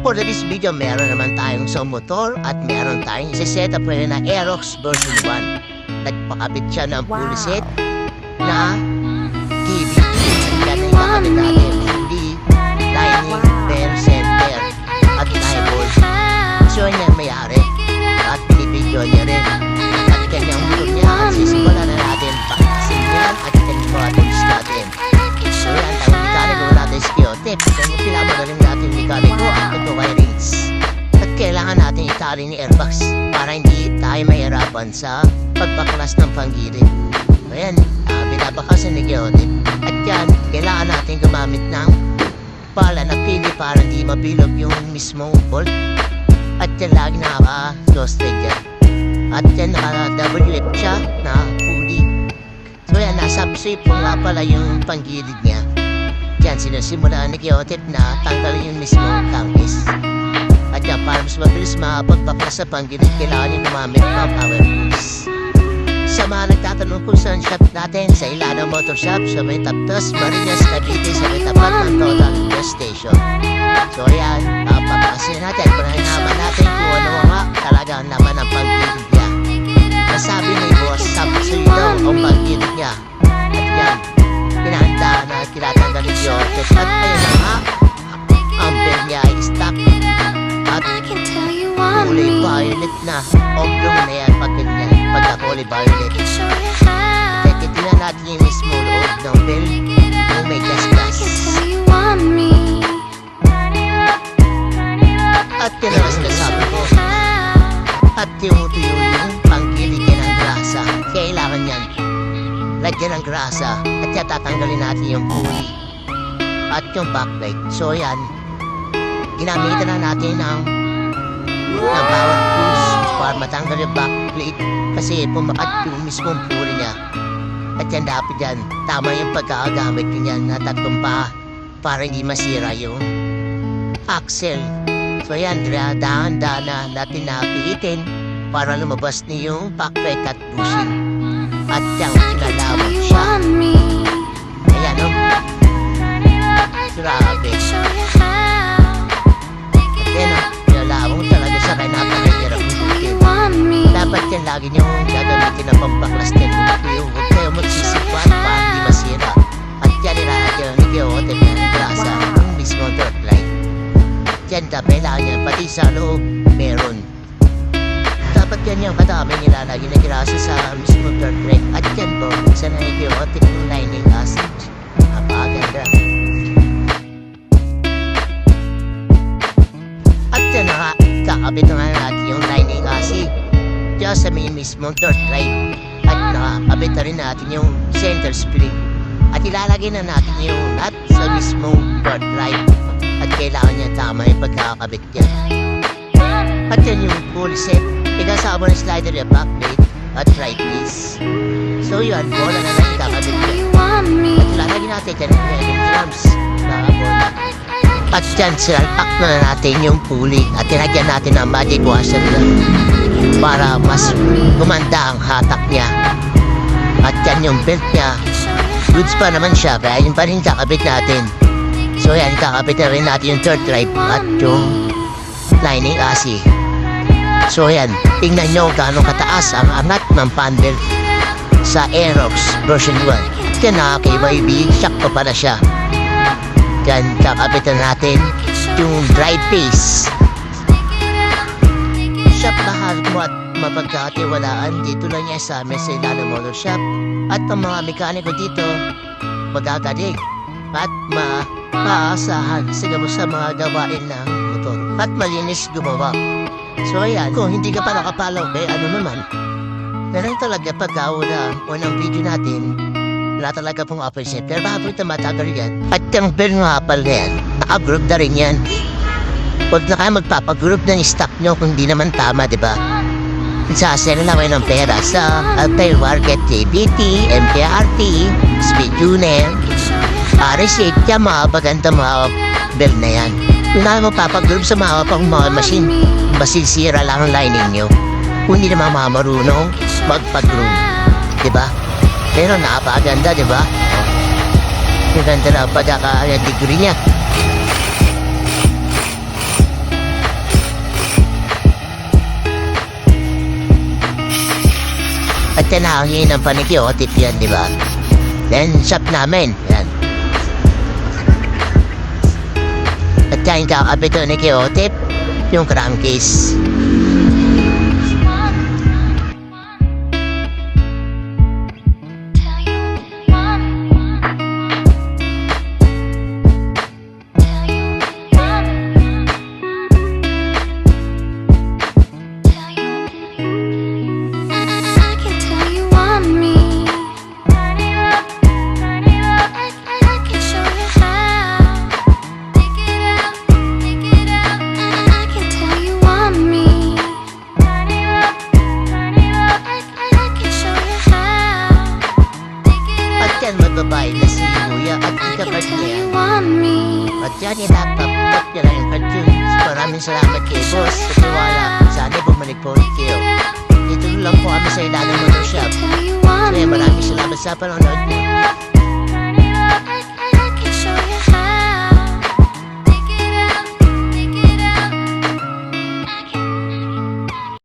For this video, meron naman tayong sa motor at meron tayong isa-setup ngayon na Aerox version 1. Nagpakabit siya ng puliset na TV. Yan ay kakabit natin. Hindi lining, bell center at eyeball. So yan yung mayari at pinibidyo niya rin. At kanyang motor niya at sisimulan na natin pakasin yan at kanyang mga tools natin. So yan, tawag mekaniko natin si Piotep. Yan yung pinamagaling natin mekaniko at ito wirings. At kailangan natin itali ni airbags para hindi tayo mahirapan sa pagbaklas ng panggilid. Ayan, binabakasan ni Piotep. At yan, kailangan natin gumamit ng pala na pili para hindi mabilog yung mismong bolt. At yan lagi naka-close leg yan. At yan naka-WF siya na pulley. So yan, nasa shape nga pala yung panggilid niya. Yan, sinasimulaan ni Piotep na tanggalin yung mismong tangkis. At yan, para mas mabilis makapagpaklas sa panggilid, kailangan niya gumamit ng power tools. Sa mga nagtatanong kung saan shop natin, sa Ilana Motor Shop, sa may Taptos, Marinas, Cavite, sa may tapat ng Total Gas Station. So ayan, papapakasin natin, panahinama natin kung ano nga talaga ang laman ng panggilid niya. Nasabi ni Boss, sapsuyo daw ang panggilid niya. At yan, pinahanda na tinatanggal ni Piotep. At ayun na nga, ang bell niya ay stock. At kulay violet na. Oblong na yan pag ganyan, pagka-kulay violet. Teka, tingnan natin yung mismo loob ng bell kung may gas-gas. At yan ang sinasabi ko. At tumutuyo yung panggilid niya ng grasa. Kailangan yan lagyan ng grasa at yan tatanggalin natin yung pulley at yung backlight. So yan, ginamitan na natin ng power tools para matanggal yung backplate kasi pumakat yung mismong pulley niya. At yan dapat yan, tama yung pagkakagamit niyan na tatlong paa para hindi masira yung axle. So yan, dahan-dahan natin napiitin para lumabas na yung backlight at bushing. At yung kinalaman siya. Ayan o. Grabe. At yan o, kinalaman talaga siya kaya napakahirap butin. Dapat yan lagi niyong gagamitin ng pampaklas din. Huwag kayo magsisipan para hindi masira. At yan ilalagyan ni Piotep ng grasa yung mismo dirt line. At yan dapat kailangan yan pati sa loob meron. Dapat yan yung kadami nilalagay na grasa sa mismo dirt track. At yan po, sa Piotep yung lining acid. Napakaganda. At yan na nga, kakabit na nga natin yung lining acid diyan sa may mismo dirt drive. At nakakabit na rin natin yung center spring. At ilalagay na natin yung nut sa mismo dirt drive. At kailangan niya tama yung pagkakabit niya. At yan yung pulley set. Ikasama ng slider yung backplate at right piece. So yun, bola na lang ikakabit niya. At ilalagay natin dyan yung heading drums. At dyan, sinalpak na natin yung pulley. At tinagyan natin ang magic washer na para mas gumanda ang hatak niya. At yan yung belt niya. Goods pa naman siya, kaya yun pa rin kakabit natin. So yan, kakabit na rin natin yung third drive at yung lining AC. So yan, tingnan nyo gaano kataas ang angat ng panel sa Aerox version 1. Yan na, KYB, shock pa pala siya. Yan, kakapitan natin yung drive face. Shop mahal mo at mapagkatiwalaan dito lang niya sa amin sa Ilana Motor Shop. At ang mga mekaniko dito, magagaling at maaasahan sa mga gawain ng motor. At malinis gumawa. So ayan, kung hindi ka pa nakapalaw ano naman, meron talaga pag-gawa unang video natin, wala talaga pong appreciate. Pero bakit ito matagal yan? At yung bell nga pala yan, naka-group na rin yan. Huwag na kayo magpapagroup ng stock nyo kung hindi naman tama, diba? Sasaya na lang kayo ng pera sa Altair Market, JBT, MPRT, Speed Tuner, RS8, yan mga maganda mga bell na yan. Kung na magpapagroup sa mga machine, masisira lang ang lining nyo. Kung hindi naman marunong magpag-groom. Diba? Pero napakaganda, diba? Ang ganda na pagkaka-degree niya. natin hangin ng panikiyotip yan, di ba? Then, shop namin. Yan. At yung kakabit doon ni Kiyotip, yung crankcase. Yan magbabayad na si Kuya at ikapad niya. At yan inapapap niya lang yung cartoons. Maraming salamat kay Boss sa tiwala. Sana bumalik po ulit kayo. Dito lang po kami sa Ilalim Motor Shop. Kaya maraming salamat sa panonood niyo.